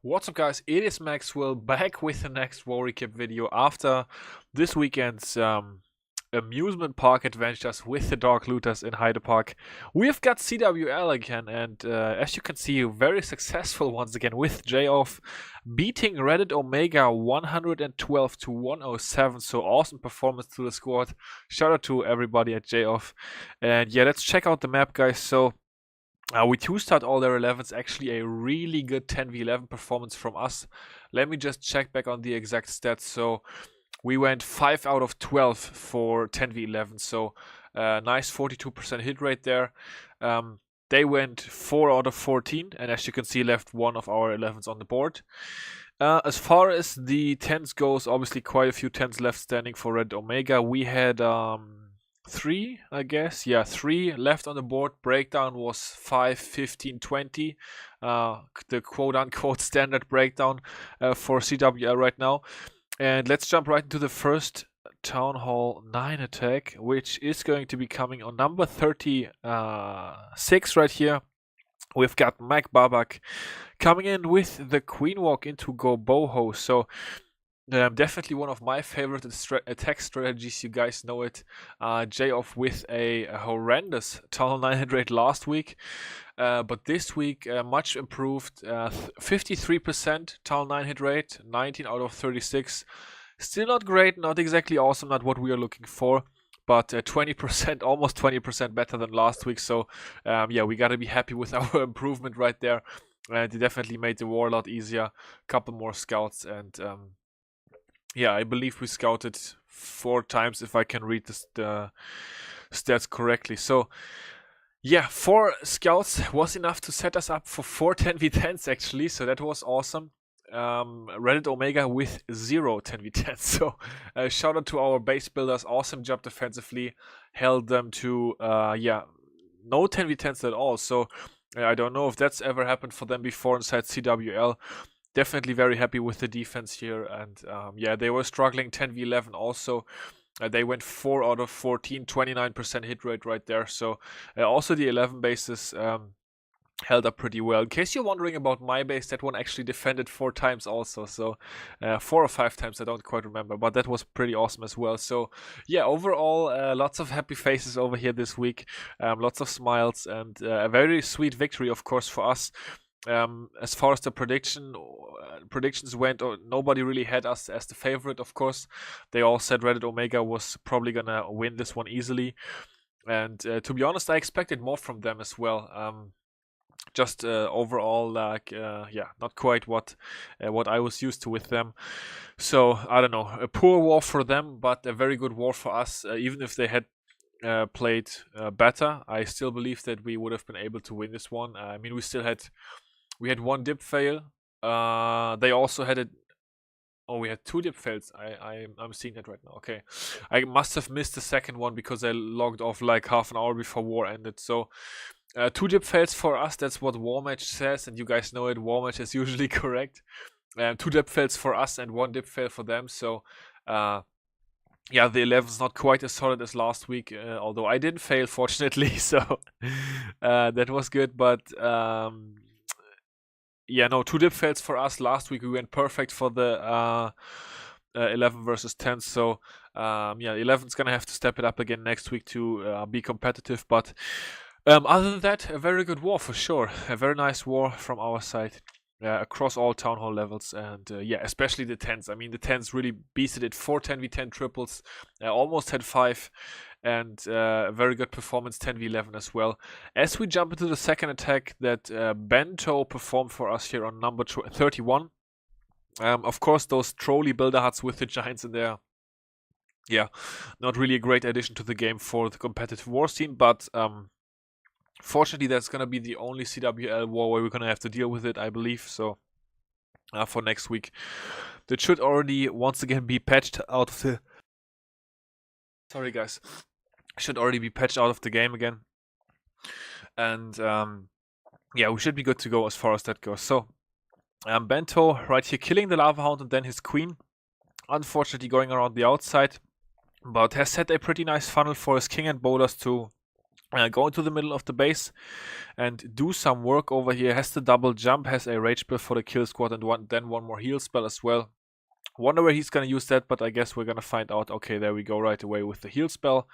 What's up, guys? It is Maxwell back with the next war recap video after this weekend's amusement park adventures with the dog looters in Hyde Park. We've got CWL again, and as you can see, very successful once again with J-Off beating Reddit Omega 112 to 107. So awesome performance to the squad. Shout out to everybody at J-Off. And yeah, let's check out the map, guys. So we two-starred all their 11s, actually a really good 10v11 performance from us. Let me just check back on the exact stats. So we went 5 out of 12 for 10v11, so nice 42% hit rate there. They went 4 out of 14, and as you can see, left one of our 11s on the board. As far as the 10s goes, obviously quite a few 10s left standing for Red Omega. We had 3, I guess. Yeah, 3 left on the board. Breakdown was 5, 15, 20. The quote-unquote standard breakdown for CWL right now. And let's jump right into the first Town Hall 9 attack, which is going to be coming on number 36 right here. We've got Mac Babak coming in with the Queen Walk into Go Boho. So definitely one of my favorite attack strategies. You guys know it. J-Off with a horrendous Town Hall 900 last week. But this week, much improved. 53% Town Hall 9 hit rate, 19 out of 36. Still not great, not exactly awesome, not what we are looking for. But 20%, almost 20% better than last week. So, yeah, we got to be happy with our improvement right there. And it definitely made the war a lot easier. Couple more scouts, and yeah, I believe we scouted 4 times, if I can read the stats correctly. So, yeah, 4 scouts was enough to set us up for 4 10v10s actually, so that was awesome. Reddit Omega with 0 10v10s, so shout out to our base builders, awesome job defensively, held them to, yeah, no 10v10s at all, so I don't know if that's ever happened for them before inside CWL. Definitely very happy with the defense here, and yeah, they were struggling 10v11 also. They went 4 out of 14, 29% hit rate right there. So also the 11 bases held up pretty well. In case you're wondering about my base, that one actually defended 4 times also. So 4 or 5 times, I don't quite remember, but that was pretty awesome as well. So yeah, overall, lots of happy faces over here this week. Lots of smiles, and a very sweet victory, of course, for us. As far as the predictions went, nobody really had us as the favorite, of course. They all said Reddit Omega was probably gonna win this one easily, and to be honest, I expected more from them as well. Just overall, like, yeah, not quite what I was used to with them. So I don't know, a poor war for them, but a very good war for us. Even if they had played better, I still believe that we would have been able to win this one. I mean, we had 1 dip fail. They also had a... Oh, we had 2 dip fails. I'm seeing that right now. Okay. I must have missed the second one because I logged off like half an hour before war ended. So 2 dip fails for us. That's what War Match says. And you guys know it. War Match is usually correct. 2 dip fails for us and 1 dip fail for them. So yeah, the 11's not quite as solid as last week. Although I didn't fail, fortunately. So that was good. But... yeah, no, 2 dip fails for us. Last week we went perfect for the 11 versus 10. So, yeah, 11's gonna have to step it up again next week to be competitive. But other than that, a very good war for sure. A very nice war from our side across all Town Hall levels. And yeah, especially the 10s. I mean, the 10s really beasted it. 4 10v10 triples. Almost had 5. And a very good performance 10v11 as well. As we jump into the second attack that Bento performed for us here on number 31. Of course, those trolley builder huts with the giants in there. Yeah, not really a great addition to the game for the competitive war scene, but fortunately that's going to be the only CWL war where we're going to have to deal with it, I believe. So for next week, that should already once again be patched out of the... Sorry guys. Should already be patched out of the game again. And yeah, we should be good to go as far as that goes. So Bento right here killing the Lava Hound and then his queen. Unfortunately going around the outside, but has set a pretty nice funnel for his king and bowlers to go into the middle of the base and do some work over here. Has the double jump, has a rage spell for the kill squad, and then one more heal spell as well. Wonder where he's gonna use that, but I guess we're gonna find out. Okay, there we go right away with the heal spell.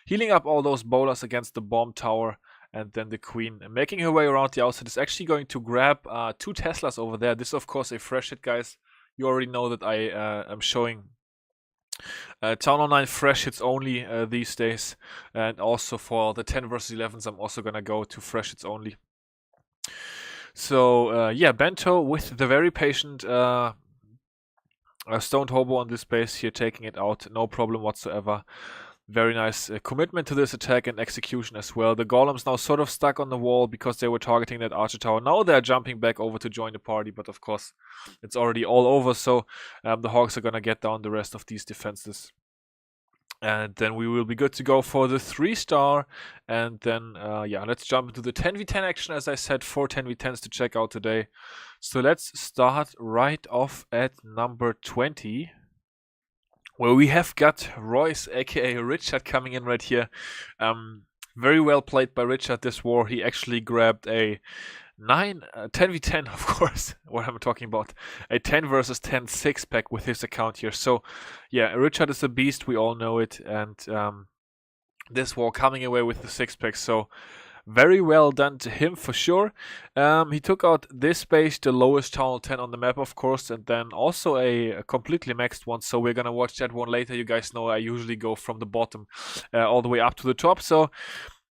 Healing up all those bowlers against the bomb tower, and then the queen making her way around the outside is actually going to grab 2 Teslas over there. This is of course a fresh hit, guys. You already know that I am showing Town Hall 9 fresh hits only these days, and also for the 10 versus 11s I'm also gonna go to fresh hits only. So yeah, Bento with the very patient Stoned Hobo on this base here, taking it out, no problem whatsoever. Very nice commitment to this attack and execution as well. The golems now sort of stuck on the wall because they were targeting that archer tower. Now they're jumping back over to join the party, but of course it's already all over, so the Hawks are gonna get down the rest of these defenses. And then we will be good to go for the 3-star. And then, yeah, let's jump into the 10v10 action. As I said, 4 10v10s to check out today. So let's start right off at number 20. Where we have got Royce, aka Richard, coming in right here. Very well played by Richard this war. He actually grabbed a 10v10, of course, what I'm talking about. A 10 versus 10 6-pack with his account here. So, yeah, Richard is a beast, we all know it. And this war coming away with the 6-pack. So, very well done to him for sure. He took out this base, the lowest Town Hall 10 on the map, of course, and then also a completely maxed one. So we're gonna watch that one later. You guys know I usually go from the bottom all the way up to the top. So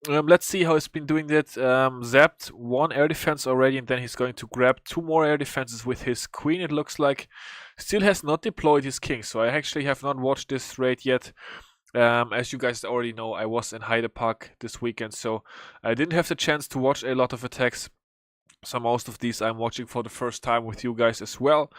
let's see how he's been doing that. Zapped 1 air defense already, and then he's going to grab 2 more air defenses with his queen, it looks like. Still has not deployed his king, so I actually have not watched this raid yet. As you guys already know, I was in Hyde Park this weekend, so I didn't have the chance to watch a lot of attacks. So most of these I'm watching for the first time with you guys as well.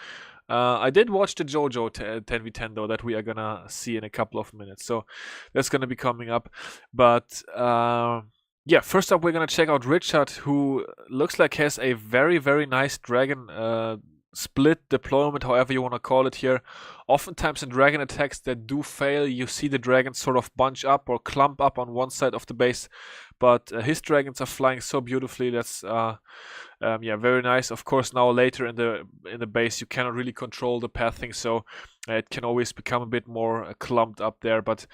I did watch the JoJo 10v10 though, that we are gonna see in a couple of minutes. So that's gonna be coming up. But yeah, first up we're gonna check out Richard, who looks like has a very, very nice dragon split deployment, however you want to call it here. Oftentimes in dragon attacks that do fail, you see the dragons sort of bunch up or clump up on one side of the base, but his dragons are flying so beautifully. That's yeah, very nice. Of course, now later in the base you cannot really control the pathing, so it can always become a bit more clumped up there. But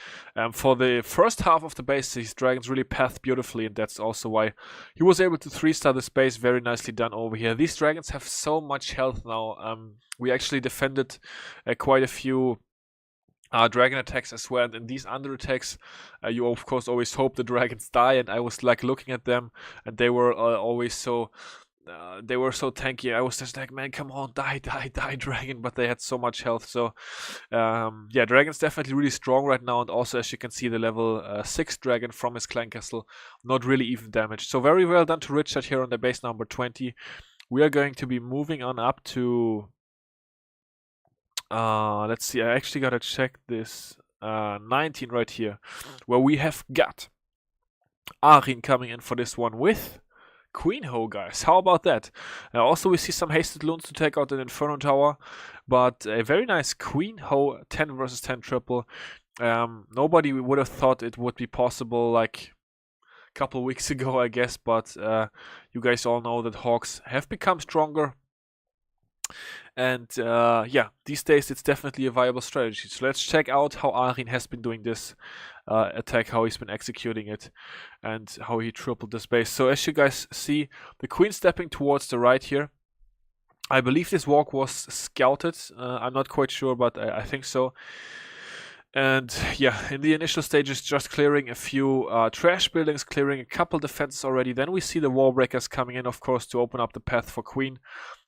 for the first half of the base, his dragons really path beautifully, and that's also why he was able to 3-star this base. Very nicely done over here. These dragons have so much health now. We actually defended quite a few dragon attacks as well, and in these under attacks you of course always hope the dragons die, and I was like looking at them and they were always so they were so tanky. I was just like, man, come on, die, dragon, but they had so much health. So yeah, dragon's definitely really strong right now, and also as you can see the level 6 dragon from his clan castle, not really even damaged. So very well done to Richard here on the base number 20. We are going to be moving on up to let's see, I actually gotta check this 19 right here, where we have got Arin coming in for this one with Queen Ho, guys. How about that? Also, we see some hasted loons to take out an Inferno Tower, but a very nice Queen Ho 10 versus 10 triple. Nobody would have thought it would be possible like a couple weeks ago, I guess, but you guys all know that Hawks have become stronger. And yeah, these days it's definitely a viable strategy. So let's check out how Arin has been doing this attack, how he's been executing it, and how he tripled this base. So as you guys see, the queen stepping towards the right here. I believe this walk was scouted. I'm not quite sure, but I think so. And yeah, in the initial stages, just clearing a few trash buildings, clearing a couple defenses already. Then we see the wall breakers coming in, of course, to open up the path for queen.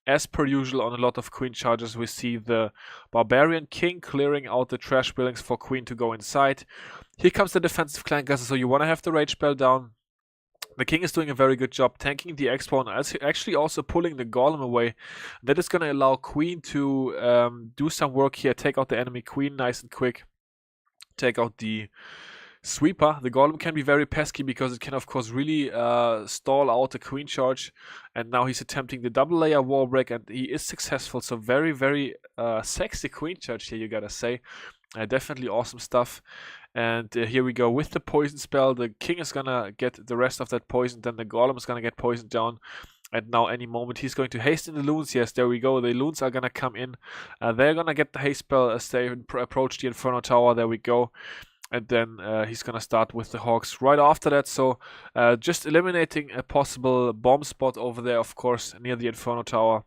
As per usual on a lot of queen charges, we see the barbarian king clearing out the trash buildings for queen to go inside. Here comes the defensive clan castle, so you want to have the rage spell down. The king is doing a very good job tanking the X-Pawn, actually also pulling the golem away. That is going to allow queen to do some work here, take out the enemy queen nice and quick, take out the sweeper. The golem can be very pesky because it can of course really stall out the queen charge, and now he's attempting the double layer wall break and he is successful. So very, very sexy queen charge here, you gotta say. Definitely awesome stuff. And here we go with the poison spell. The king is gonna get the rest of that poison, then the golem is gonna get poisoned down. And now any moment he's going to haste in the loons. Yes, there we go. The loons are gonna come in. They're gonna get the haste spell as they approach the Inferno Tower. There we go. And then he's gonna start with the Hawks right after that. So just eliminating a possible bomb spot over there, of course, near the Inferno Tower.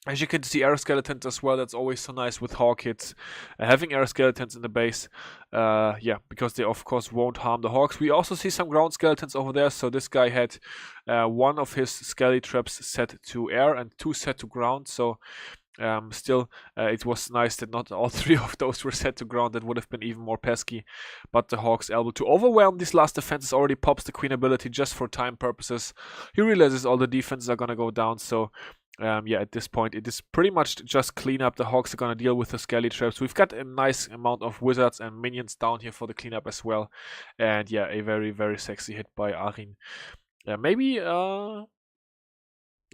As you can see, air skeletons as well. That's always so nice with Hawk hits. Having air skeletons in the base, yeah, because they of course won't harm the Hawks. We also see some ground skeletons over there. So this guy had one of his skelly traps set to air and 2 set to ground. So still, it was nice that not all 3 of those were set to ground. That would have been even more pesky. But the Hawk's able to overwhelm these last defenses. Already pops the Queen ability just for time purposes. He realizes all the defenses are gonna go down. So yeah, at this point, it is pretty much just cleanup. The Hawks are gonna deal with the skelly traps. We've got a nice amount of wizards and minions down here for the cleanup as well. And yeah, a very, very sexy hit by Arin. Maybe, no,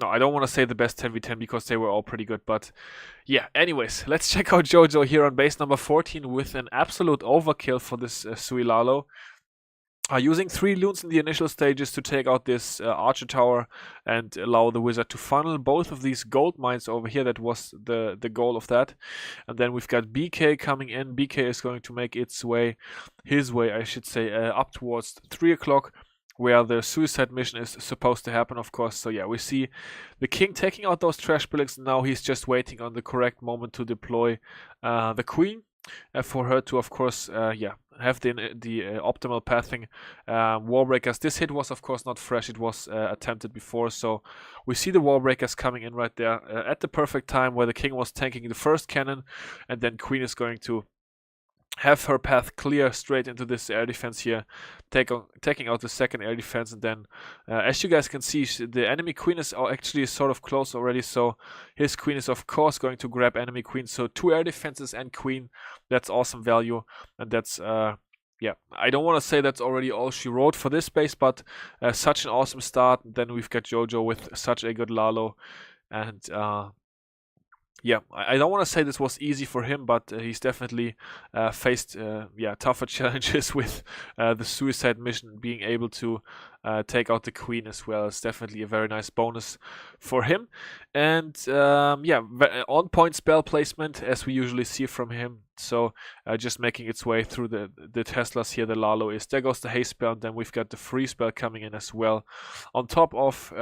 I don't want to say the best 10v10 because they were all pretty good, but yeah, anyways, let's check out Jojo here on base number 14 with an absolute overkill for this Suilalo. Using 3 loons in the initial stages to take out this archer tower and allow the wizard to funnel both of these gold mines over here. That was the goal of that. And then we've got BK coming in. BK is going to make his way, I should say, up towards 3 o'clock, where the suicide mission is supposed to happen, of course. So yeah, we see the king taking out those trash buildings. Now he's just waiting on the correct moment to deploy the queen. For her to, of course, yeah, have the optimal pathing. Warbreakers. This hit was, of course, not fresh. It was attempted before. So we see the Warbreakers coming in right there at the perfect time where the king was tanking the first cannon, and then queen is going to have her path clear straight into this air defense here, taking out the second air defense. And then as you guys can see, the enemy queen is actually sort of close already, so his queen is of course going to grab enemy queen. So 2 air defenses and queen, that's awesome value. And that's yeah, I don't want to say that's already all she wrote for this base, but such an awesome start. Then we've got Jojo with such a good Lalo. And yeah, I don't want to say this was easy for him, but he's definitely faced yeah, tougher challenges with the suicide mission. Being able to take out the queen as well is definitely a very nice bonus for him. And yeah, on point spell placement as we usually see from him. So just making its way through the Teslas here. The Lalo is, there goes the haste spell, and then we've got the free spell coming in as well on top of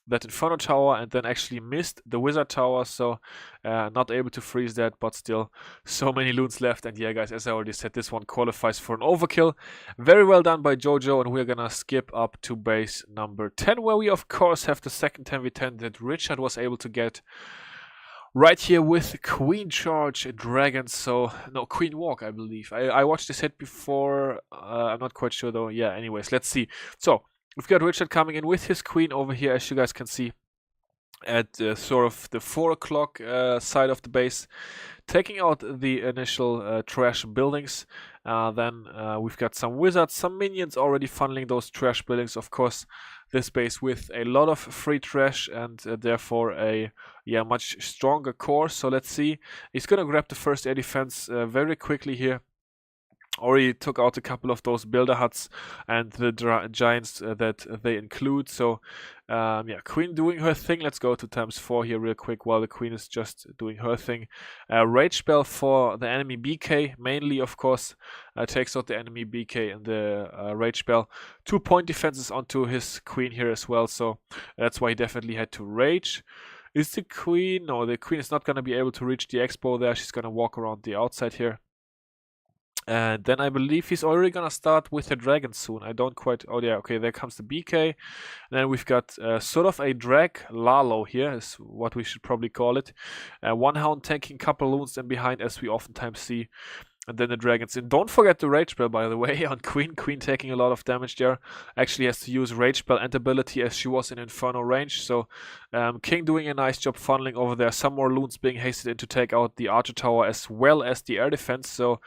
that Inferno Tower, and then actually missed the Wizard Tower, so not able to freeze that, but still so many loons left. And yeah, guys, as I already said, this one qualifies for an overkill. Very well done by Jojo, and we're gonna skip up to base number 10, where we of course have the second 10v10 that Richard was able to get right here with Queen Charge Dragons. So no, Queen Walk, I believe. I watched this hit before, I'm not quite sure though. Yeah, anyways, let's see. So we've got Richard coming in with his queen over here, as you guys can see, at sort of the 4 o'clock side of the base, taking out the initial trash buildings. Then we've got some wizards, some minions already funneling those trash buildings. Of course, this base with a lot of free trash and therefore a much stronger core. So let's see. He's gonna grab the first air defense very quickly here. Already took out a couple of those builder huts and the giants that they include. So yeah, queen doing her thing. Let's go to ×4 here real quick while the queen is just doing her thing. Rage spell for the enemy BK mainly, of course, takes out the enemy BK in the rage spell. 2 point defenses onto his queen here as well, so that's why he definitely had to rage. Is the queen? No, the queen is not going to be able to reach the expo there. She's going to walk around the outside here. And then I believe he's already gonna start with the dragon soon. I don't quite... Oh yeah, okay, there comes the BK. And then we've got sort of a drag Lalo here, is what we should probably call it. One hound tanking, couple loons then behind, as we oftentimes see. And then the dragons in. Don't forget the rage spell, by the way, on Queen. Queen taking a lot of damage there. Actually has to use rage spell and ability as she was in Inferno range. So King doing a nice job funneling over there. Some more loons being hasted in to take out the archer tower as well as the air defense. So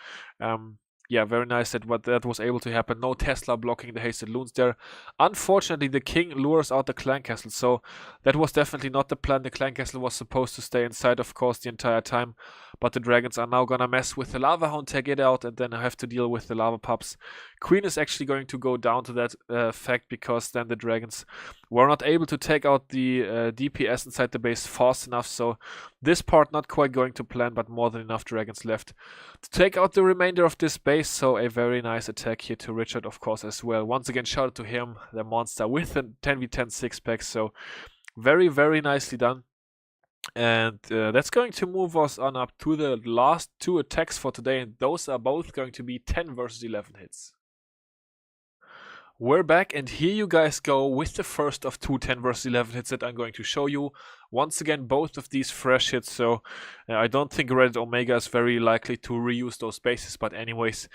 yeah, very nice that was able to happen. No Tesla blocking the hasted loons there. Unfortunately, the king lures out the clan castle, so that was definitely not the plan. The clan castle was supposed to stay inside, of course, the entire time, but the dragons are now gonna mess with the lava hound, take it out, and then have to deal with the lava pups. Queen is actually going to go down to that fact, because then the dragons were not able to take out the DPS inside the base fast enough, so this part not quite going to plan, but more than enough dragons left to take out the remainder of this base. So a very nice attack here to Richard, of course, as well. Once again, shout out to him, the monster, with a 10v10 6-pack. So very, very nicely done. And that's going to move us on up to the last 2 attacks for today, and those are both going to be 10 versus 11 hits. We're back, and here you guys go with the first of 2 10 versus 11 hits that I'm going to show you. Once again, both of these fresh hits, so I don't think Reddit Omega is very likely to reuse those bases, but anyways,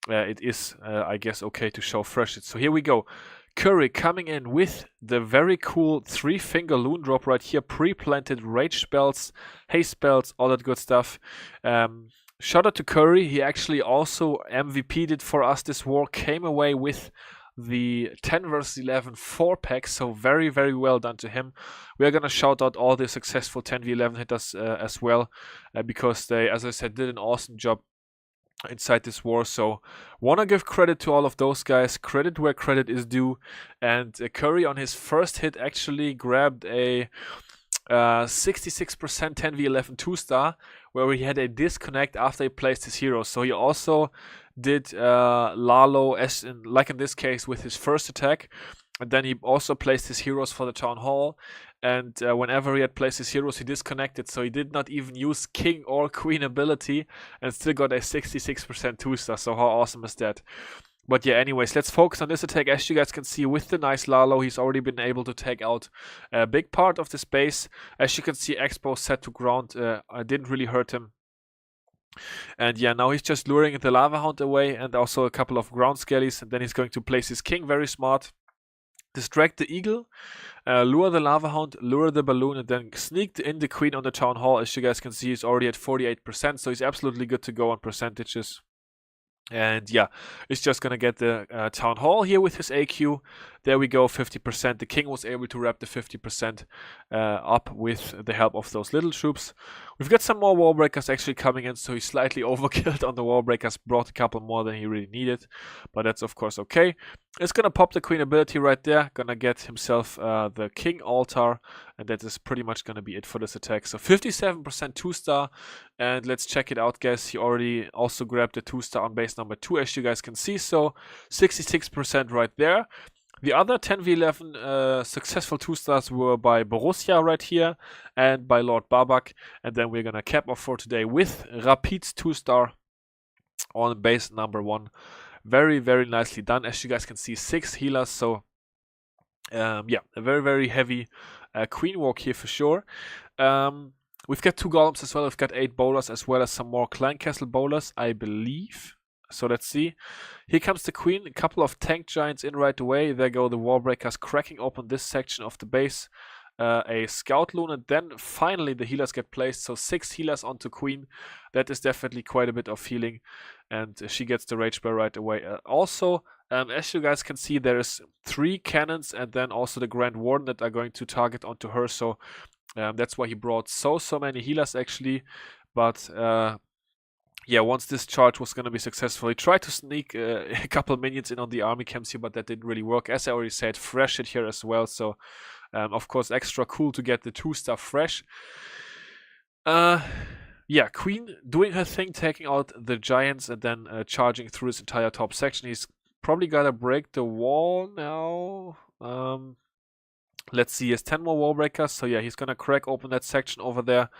it is, I guess, okay to show fresh hits. So here we go. Curry coming in with the very cool 3-finger loon drop right here, pre-planted rage spells, haste spells, all that good stuff. Shout out to Curry, he actually also MVP'd it for us this war, came away with the 10 versus 11 4-pack, so very, very well done to him. We are going to shout out all the successful 10v11 hitters as well, because they, as I said, did an awesome job inside this war. So want to give credit to all of those guys, credit where credit is due. And Curry on his first hit actually grabbed a 66% 10v11 2-star, where he had a disconnect after he placed his heroes. So he also did Lalo, as in, like in this case, with his first attack, and then he also placed his heroes for the town hall. And whenever he had placed his heroes, he disconnected, so he did not even use king or queen ability, and still got a 66% 2-star. So how awesome is that? But yeah, anyways, let's focus on this attack. As you guys can see, with the nice Lalo, he's already been able to take out a big part of the space. As you can see, Expo set to ground. I didn't really hurt him. And yeah, now he's just luring the Lava Hound away, and also a couple of ground skellies. And then he's going to place his king, very smart. Distract the eagle, lure the Lava Hound, lure the balloon, and then sneak in the queen on the town hall. As you guys can see, he's already at 48%, so he's absolutely good to go on percentages. And yeah, he's just gonna get the town hall here with his AQ. There we go, 50%. The king was able to wrap the 50% up with the help of those little troops. We've got some more wall breakers actually coming in, so he slightly overkilled on the wall breakers, brought a couple more than he really needed, but that's of course okay. It's gonna pop the queen ability right there, gonna get himself the king altar, and that is pretty much gonna be it for this attack. So 57% 2-star, and let's check it out, guys. He already also grabbed the 2-star on base number 2, as you guys can see, so 66% right there. The other 10v11 successful 2-stars were by Borussia right here and by Lord Babak. And then we're gonna cap off for today with Rapid's 2-star on base number 1. Very, very nicely done. As you guys can see, 6 healers. So yeah, a very, very heavy queen walk here for sure. We've got 2 golems as well. We've got 8 bowlers as well as some more clan castle bowlers, I believe. So let's see. Here comes the queen, a couple of tank giants in right away. There go the wall breakers cracking open this section of the base. A scout loon, and then finally the healers get placed. So 6 healers onto queen. That is definitely quite a bit of healing, and she gets the rage spell right away. Also, as you guys can see, there's 3 cannons and then also the Grand Warden that are going to target onto her. So that's why he brought so many healers actually. But yeah, once this charge was going to be successful, he tried to sneak a couple minions in on the army camps here, but that didn't really work. As I already said, fresh hit here as well, so of course extra cool to get the 2-star fresh. Yeah, queen doing her thing, taking out the giants and then charging through this entire top section. He's probably gotta break the wall now. Let's see, he has 10 more wall breakers, so yeah, he's gonna crack open that section over there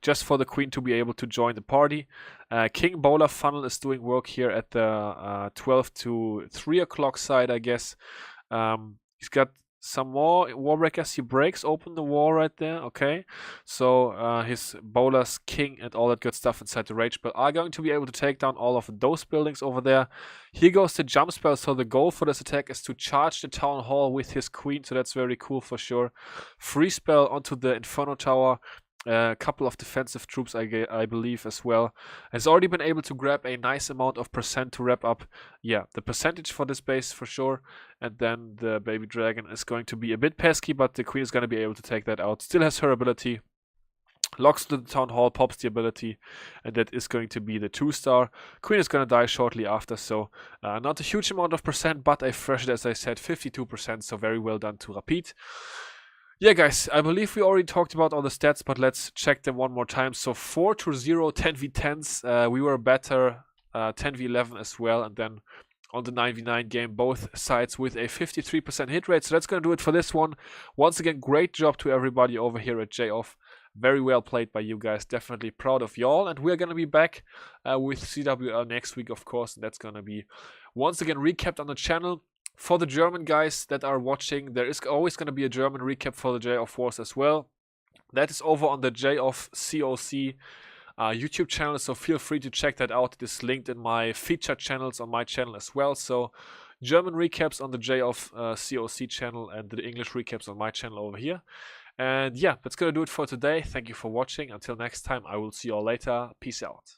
just for the queen to be able to join the party. King Bowler Funnel is doing work here at the 12 to 3 o'clock side, I guess. He's got some more wall breakers. He breaks open the wall right there, okay. So his bowlers, king, and all that good stuff inside the rage spell are going to be able to take down all of those buildings over there. Here goes the jump spell, so the goal for this attack is to charge the town hall with his queen, so that's very cool for sure. Free spell onto the Inferno Tower. A couple of defensive troops, I believe, as well. Has already been able to grab a nice amount of percent to wrap up, yeah, the percentage for this base for sure. And then the baby dragon is going to be a bit pesky, but the queen is going to be able to take that out. Still has her ability. Locks to the town hall, pops the ability, and that is going to be the 2-star. Queen is going to die shortly after, so not a huge amount of percent, but I freshed, as I said, 52%, so very well done to Rapid. Yeah, guys, I believe we already talked about all the stats, but let's check them one more time. So 4-0 10v10s, we were better 10v11 as well, and then on the 9v9 game, both sides with a 53% hit rate. So that's going to do it for this one. Once again, great job to everybody over here at J-Off. Very well played by you guys. Definitely proud of y'all. And we're going to be back with CWL next week, of course. And that's going to be, once again, recapped on the channel. For the German guys that are watching, there is always going to be a German recap for the J-Off Wars as well. That is over on the J-Off COC YouTube channel, so feel free to check that out. It is linked in my featured channels on my channel as well. So German recaps on the J-Off COC channel and the English recaps on my channel over here. And yeah, that's going to do it for today. Thank you for watching. Until next time, I will see you all later. Peace out.